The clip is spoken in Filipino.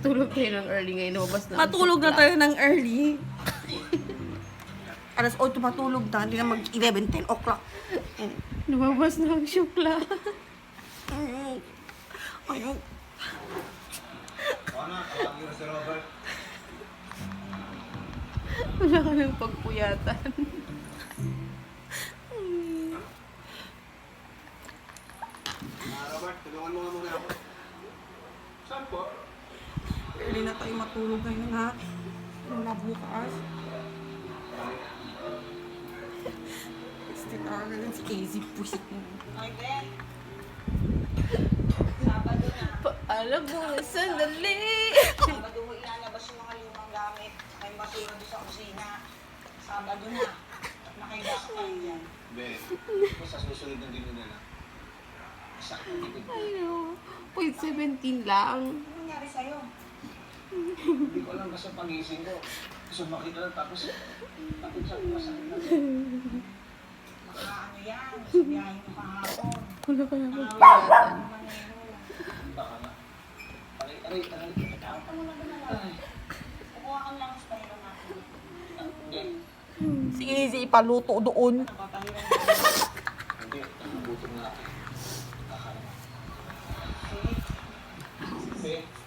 Tulog tayo ng early ngayon. Lumabas na. Matulog na tayo ng early. Alas 8 matulog na. Hindi na mag-11, 10 o'clock. Lumabas na ang syukla. Ayun. Wala ka ng pagpuyatan. Robert, tulungan mo nga muna ako. Saan po? Early na tayo matulog ngayon, ha? Wala bukas. Still hour si Casey pusit mo. Paalam mo, sandali. Sabado mo ilalabas yung mga lumang gamit. Saka yung basura doon sa kusina. Sabado na. Nakahiga ka pa yan. Ben, basta susunod ng din na lang. Sakto dito. Ay no. 0.17 lang. Ano nangyari sa'yo? Hindi ko alam basta pagising ko. Sumakit na lang tapos takot sa masakit na. Baka ano yan? Sabihahin mo kahapon. Wala ka ng Tawag pagpuyatan. mo manero. Baka nga. Aray. Tawag ka naman na lang. Kukuha kang lang sa pahira natin. Hindi. Si Casey ipaluto doon. Napapahiran Hindi. Nakabuto na ako. Baka naman. Sige. Sige.